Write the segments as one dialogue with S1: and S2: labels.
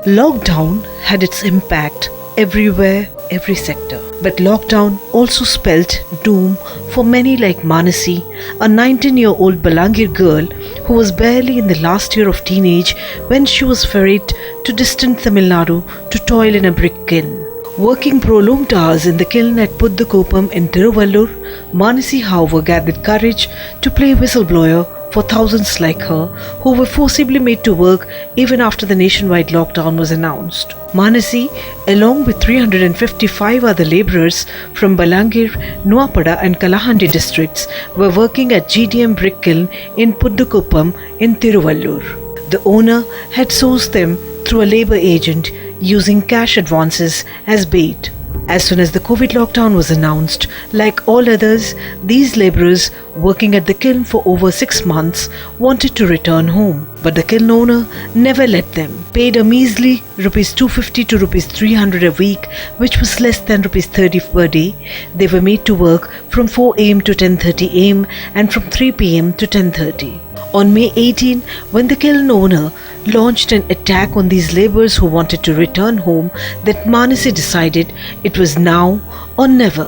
S1: Lockdown had its impact everywhere, every sector. But lockdown also spelt doom for many like Manasi, a 19-year-old Balangir girl who was barely in the last year of teenage when she was ferried to distant Tamil Nadu to toil in a brick kiln. Working prolonged hours in the kiln at Puddukopam in Tiruvallur, Manasi however gathered courage to play whistleblower for thousands like her who were forcibly made to work even after the nationwide lockdown was announced. Manasi, along with 355 other labourers from Balangir, Nuapada and Kalahandi districts, were working at GDM brick kiln in Puddukopam in Tiruvallur. The owner had sourced them through a labour agent using cash advances as bait. As soon as the COVID lockdown was announced, like all others, these labourers working at the kiln for over 6 months wanted to return home. But the kiln owner never let them. Paid a measly Rs 250 to Rs 300 a week, which was less than Rs 30 per day, they were made to work from 4 am to 10:30 am and from 3 pm to 10:30. On May 18, when the kiln owner launched an attack on these labourers who wanted to return home, that Manasi decided it was now or never.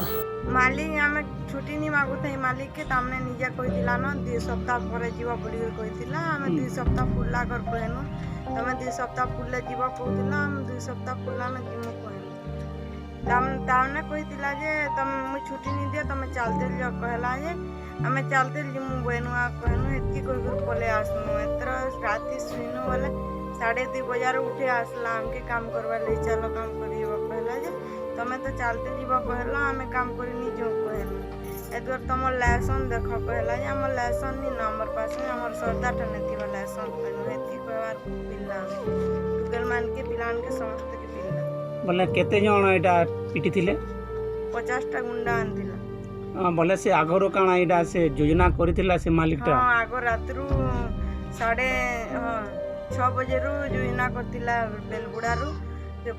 S2: मालिक आमे छुट्टी नहीं मागु थे मालिक के तामने निजा कोई दिला न 2 सप्ताह परे जीवा बोली कोई दिला आमे 2 सप्ताह फुल्ला कर कहनु तमे 2 सप्ताह फुल्ले जीवा कहदिला हम 2 सप्ताह फुल्ला में जिमु कहनु तामने कोई दिला जे तम मु छुट्टी नहीं दिया तमे चलते लियो कहला जे आमे चलते जिमु बहनु आ कहनु एतकी कोई गुर पले आसनु एतर राती सुइनु वाले 2:30 बजे उठे आसला हमके काम करवा ले चलो काम करियो कहला जे तमे तो चलते जीवा कहला आमे काम करी नी जो कहला एदर तम लेसन देखो कहला जे हमर लेसन नी ना हमर पास में हमर सरदा टनेती वाला लेसन कहनु एतकी कहवार पिल्ला गल मान के पिलान के समस्त के पिल्ला
S3: बोले केते जण एटा पिटी थिले
S2: 50 टा गुंडा आनतिला
S3: बोले से आगरो काना एटा से योजना करितिला से मालिकटा
S2: हां आगो रातरू 6:30 बजे रु योजना करतिला बेलबुडारू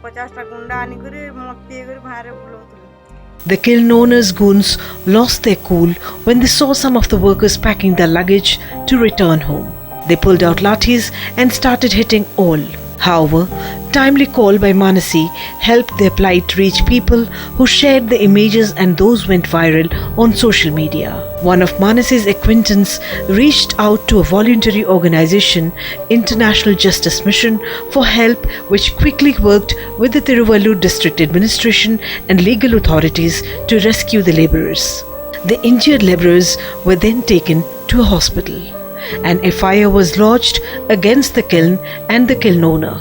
S2: 50 टा गुंडा आनी करे मोती करे बाहर बुलौतिला.
S1: The kiln owners' goons lost their cool when they saw some of the workers packing their luggage to return home. They pulled out lathis and started hitting all. However, timely call by Manasi helped their plight reach people who shared the images and those went viral on social media. One of Manasi's acquaintance reached out to a voluntary organization, International Justice Mission, for help, which quickly worked with the Tiruvallur district administration and legal authorities to rescue the labourers. The injured labourers were then taken to a hospital. An FIR was lodged against the kiln and the kiln owner.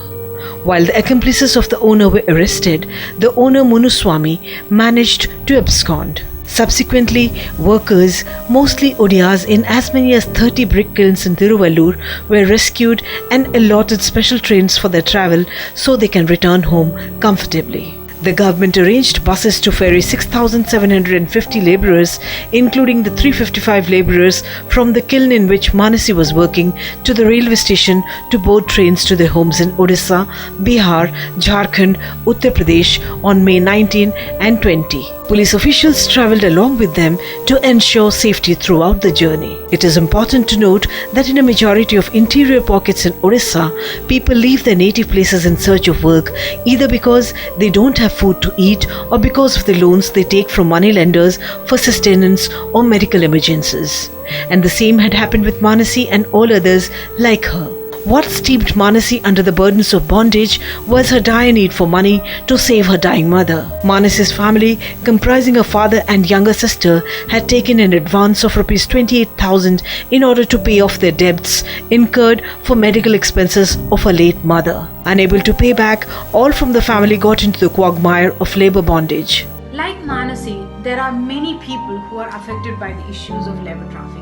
S1: While the accomplices of the owner were arrested, the owner Munuswamy managed to abscond. Subsequently, workers, mostly Odias in as many as 30 brick kilns in Tiruvallur, were rescued and allotted special trains for their travel so they can return home comfortably. The government arranged buses to ferry 6,750 labourers, including the 355 labourers from the kiln in which Manasi was working, to the railway station to board trains to their homes in Odisha, Bihar, Jharkhand, Uttar Pradesh on May 19 and 20. Police officials travelled along with them to ensure safety throughout the journey. It is important to note that in a majority of interior pockets in Odisha, people leave their native places in search of work, either because they don't have food to eat or because of the loans they take from money lenders for sustenance or medical emergencies. And the same had happened with Manasi and all others like her. What steeped Manasi under the burdens of bondage was her dire need for money to save her dying mother. Manasi's family, comprising a father and younger sister, had taken an advance of Rs 28,000 in order to pay off their debts incurred for medical expenses of her late mother. Unable to pay back, all from the family got into the quagmire of labour bondage.
S4: Like Manasi, there are many people who are affected by the issues of labour trafficking.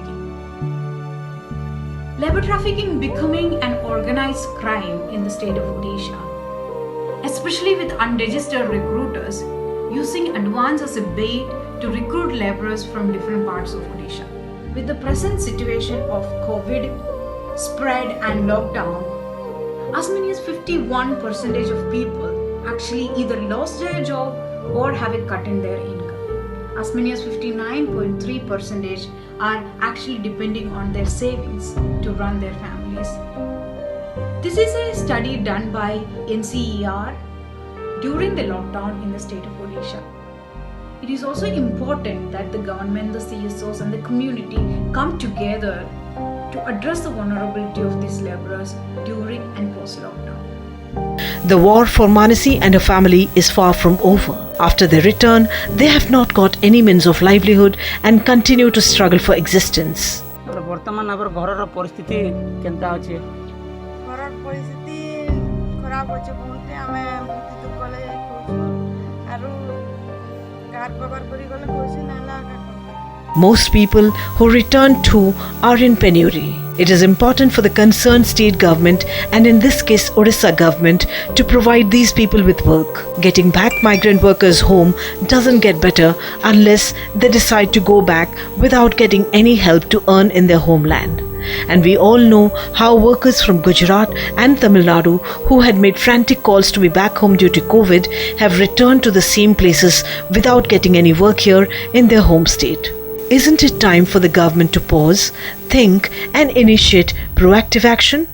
S4: Labour trafficking becoming an organized crime in the state of Odisha, especially with unregistered recruiters using advance as a bait to recruit labourers from different parts of Odisha. With the present situation of COVID spread and lockdown, as many as 51% of people actually either lost their job or have a cut in their income. As many as 59.3% are actually depending on their savings to run their families. This is a study done by NCER during the lockdown in the state of Odisha. It is also important that the government, the CSOs and the community come together to address the vulnerability of these laborers during and post-lockdown.
S1: The war for Manasi and her family is far from over. After their return, they have not got any means of livelihood and continue to struggle for existence.
S3: ବର୍ତ୍ତମାନ ଆମର ଘରର ପରିସ୍ଥିତି କେନ୍ତା ଅଛି?
S2: ଘରର ପରିସ୍ଥିତି ଖରାପ ଅଛି ବହୁତଟେ ଆମେ ବହୁତ ଦୁଃଖରେ କହୁଛୁ ଆରୁ ଗାର ପଗାର କରି ଗଲେ କହୁଛି ନାଲା
S1: Most people who return too are in penury. It is important for the concerned state government and in this case Odisha government to provide these people with work. Getting back migrant workers home doesn't get better unless they decide to go back without getting any help to earn in their homeland. And we all know how workers from Gujarat and Tamil Nadu who had made frantic calls to be back home due to COVID have returned to the same places without getting any work here in their home state. Isn't it time for the government to pause, think and initiate proactive action?